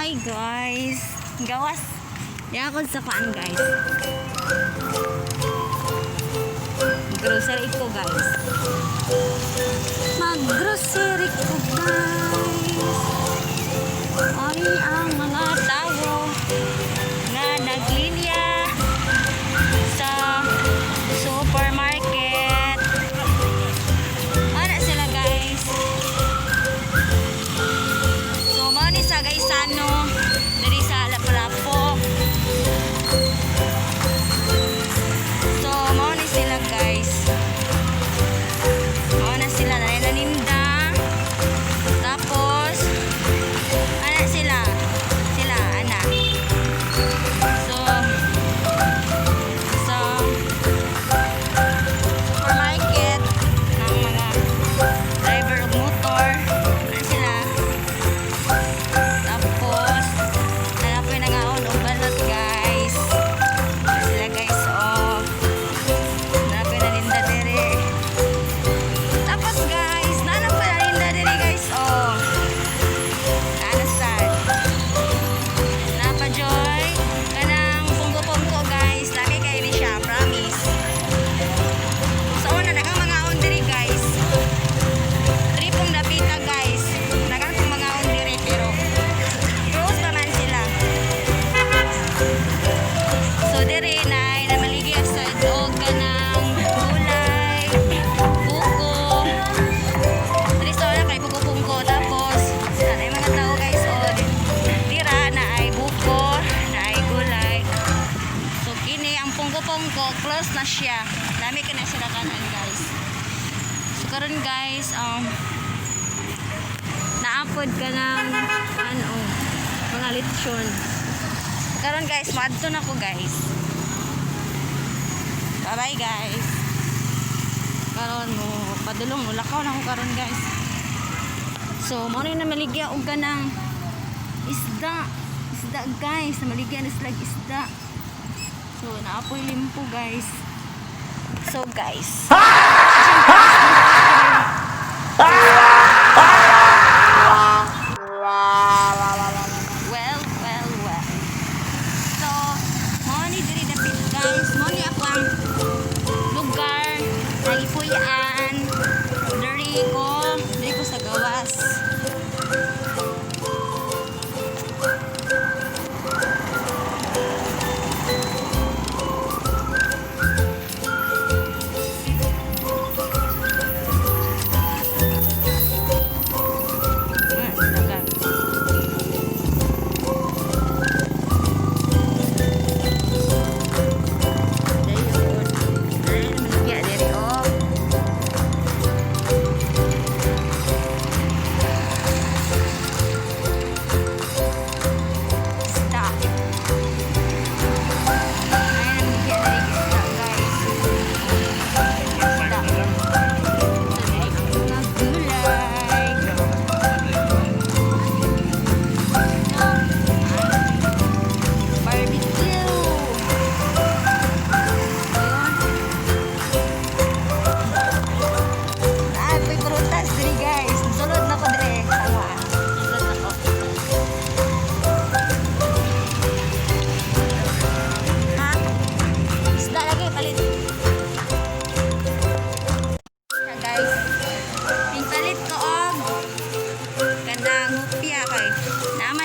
Hi guys, gawas yakod sa kuan guys. Grocery ko guys. Mag-grocery ko guys. Ari ang mga tao na naglinya sa supermarket. Ano sila guys? So mao ni sa guys ano diri sa Lapu-Lapu. So mao ni sila guys. Mao na sila nananinda. Tapos ana sila ana. So supermarket ng mga driver of motor. Ano sila? Tapos hanapin na nga ako ng balot guys. Ano sila guys? Oh. Hanapin na linda dere. Tapos guys, nanap pa na linda dere guys. Oh. Naanasan. Napajoy. Kanang punggo-punggo guys. Laki kayo ni siya. Promise. So una, nagang mga on dere guys. Tripong dapita guys. Nagang mga on dere pero close pa man sila. So dere na maligi sa dog ka ng gulay, buko. Dere sa wala kay buko-pungko. Tapos ay mga tao guys o tira na ay buko, na ay gulay. So kini ang pungko-pungko close na siya. Dami ka na sila kanan guys. So karon guys naapod ka ng ano mga lechon. Karon guys maadto na ko guys. Bye bye guys. Karon mo padulong mo lakaw na ko karon guys. So mo na maligya og ganang isda guys, na maligya na sila isda. So naapoy limpo guys. So guys well. So mo ni diri dapit guys, mo ni ako ang lugar na ipuyaan diri ko sa gawas.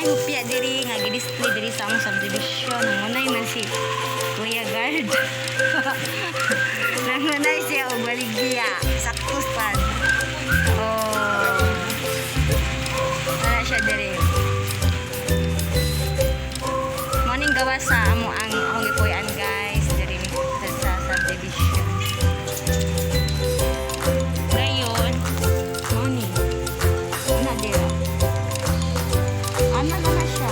Hupya diri nga gi-display diri sa among subdivision. Nangunay man si Kuya Guard. Nangunay siya og baligya sa kuspan. Oh. Wala siya diri. Morning gawas sa amo ang gipuy-an guys diri sa subdivision. Ngayon, morning. Na dira. Ano na siya?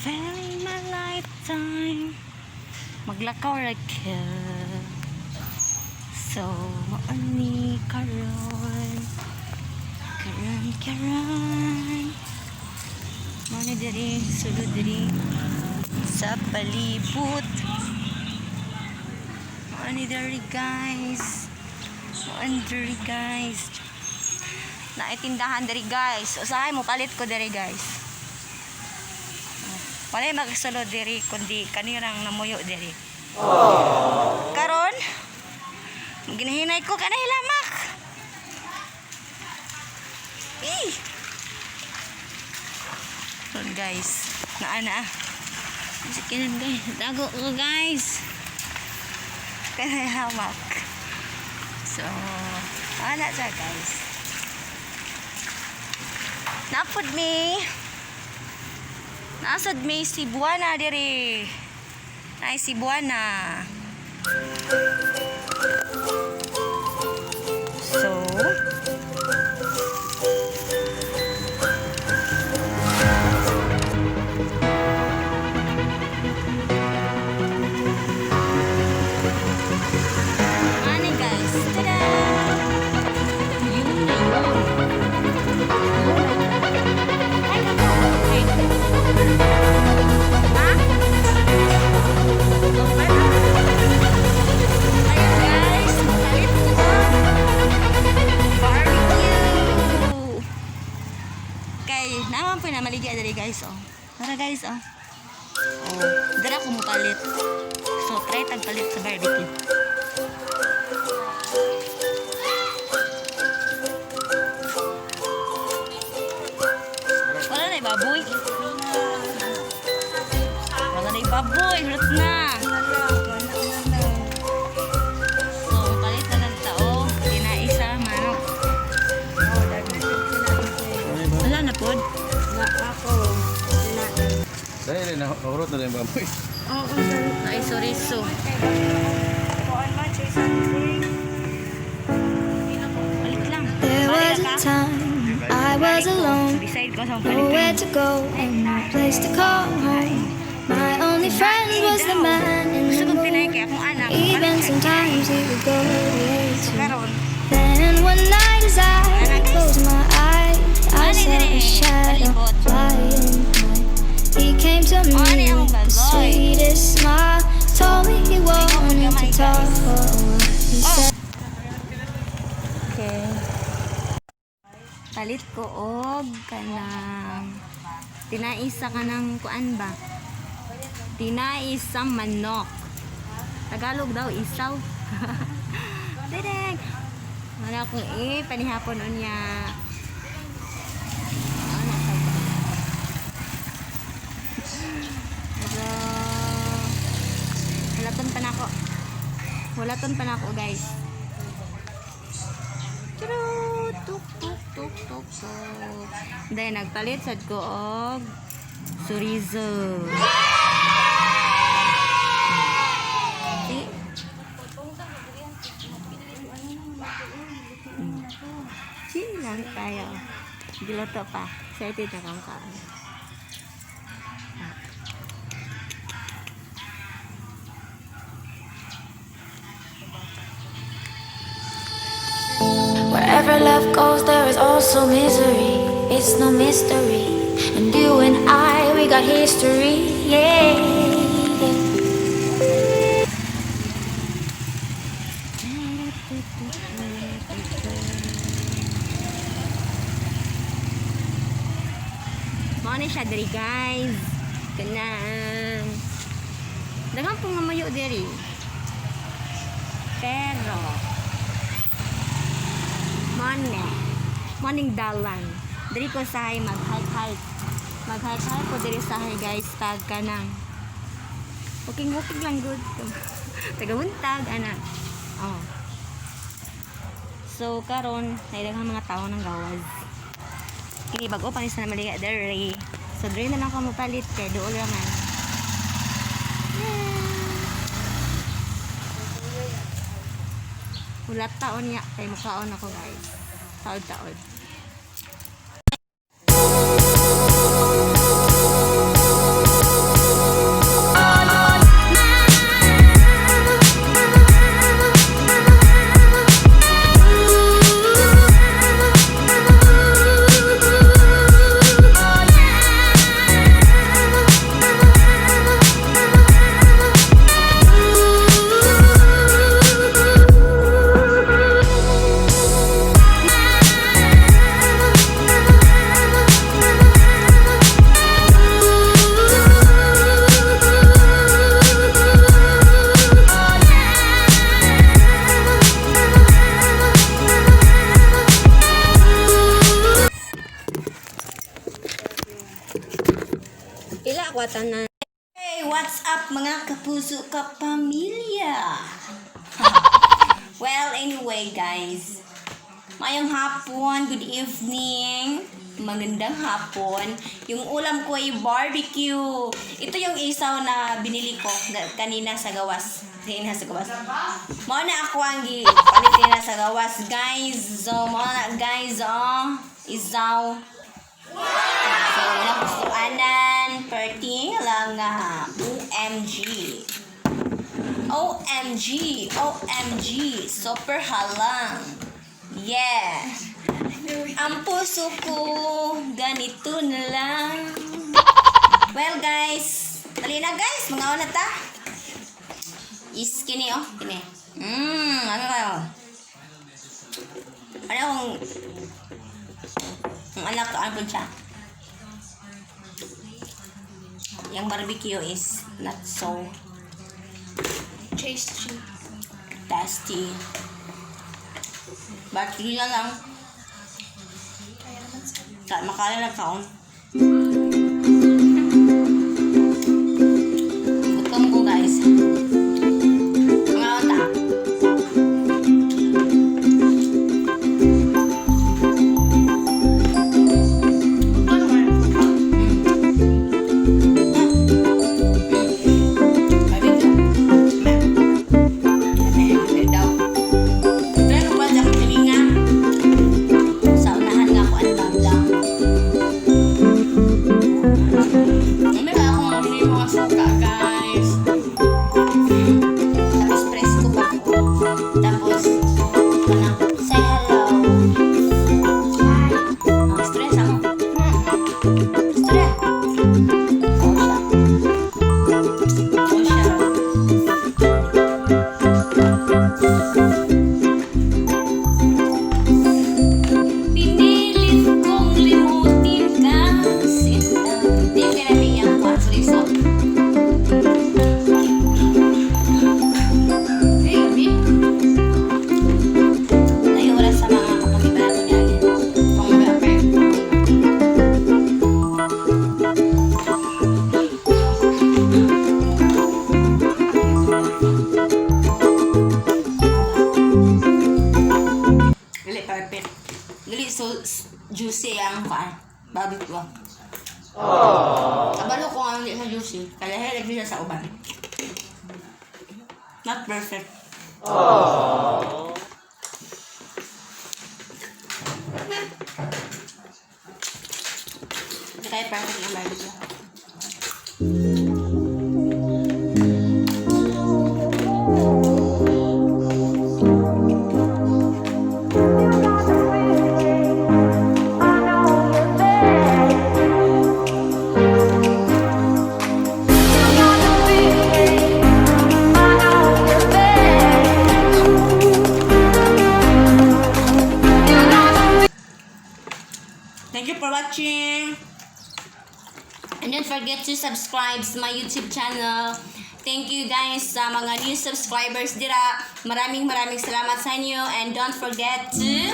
fell in my lifetime. Maglakaw ra ka. So, maani karon. Karon. Mani diri, sulod diri sa palibot. Maani diri guys. Maani diri guys. Naitindahan diri guys. Usahay mo palit ko diri guys. Wala magsulod diri kundi kanirang namuyo diri. Karon ginahinay ko kanay lamak. So guys, naana. Sikinan guys, dago ko guys. Kanay lamak. So, ana sa guys. Napod me. Nasad may Cebuana diri. Ay Cebuana. So, ano guys? Tada! Yun na yun. Ay, ha? Ayun guys, palit ko. Barbecue. Kay, naman po na maligya dali guys, oh. Tara guys, oh. Oh, dara ko mo palit. So, try tag palit sa barbecue. Wala na baboy. Wala na baboy, hulot na. So, palit na ng tao. Tinae sa manok. Wala na pod. Dahil na urot na yung baboy. Oo, ay soriso. Balik lang. There was a time I was alone, Decide ko sa nowhere to go and no place to call home. My only friend was the man in Gusto the kong tinay moon. kaya kung anak. Even sometimes he would go away too. Karon. Then one night as I closed my eyes, I saw a shadow flying high. He came to me with the sweetest smile, told me he wanted to talk for a while. He said, Okay. Palit ko og kanang tinaisa kanang kuan ba? Tinaisa manok. Tagalog daw isaw. Direk. Wala ko panihapon unya. Ano sa ba? Pero walaton pa nako guys. Charot, tuk. Then nagpalit sad ko og chorizo. Chill lang tayo. Giloto pa. Excited na kang kaan. wherever love goes, there is also misery. It's no mystery. And you and I, we got history. Yeah. Mao ni siya diri guys. Kanang daghang pong mamayo diri. Pero morning dalan. Diri ko sahay mag-hike. Mag-hike ko diri sahay guys tag kanang. Walking lang good. Tagabuntag ana. Oh. So karon naidaghang mga tao ng gawas. Kini bago panis na maliga diri. So diri na lang ko mopalit kay duol ra man. Ulat taon niya kay mukaon ako guys. Taod. tanan. Hey, what's up mga kapuso kapamilya? Well, anyway guys. Mayong hapon, good evening. Magandang hapon. Yung ulam ko ay barbecue. Ito yung isaw na binili ko kanina sa gawas. Mao na ako ang palit na sa gawas, guys. So, mao na guys, isaw. So, wala kusuanan. Perting lang nga. OMG. OMG. OMG. Super halang. Yeah. Ang puso ko, ganito na lang. Well, guys. Dali na, guys. Mga una ta. Is, kini, kini. Ano kayo? Ano kung... Ang anak ko, ano po siya? Yung barbecue is not so... tasty. Barbecue na lang. Makaya na kaon. Gutom ko guys. Mga ota. So juicy ang barbecue. Kabalo ko ang hindi sa juicy. Kaya lagi siya sa uban. Not perfect. Hindi kaya perfect yung barbecue. Thank you for watching. And don't forget to subscribe to my YouTube channel. Thank you guys sa mga new subscribers dira. Maraming salamat sa inyo. And don't forget to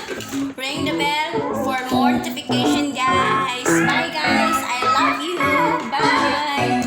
ring the bell for more notification guys. Bye guys. I love you. Bye.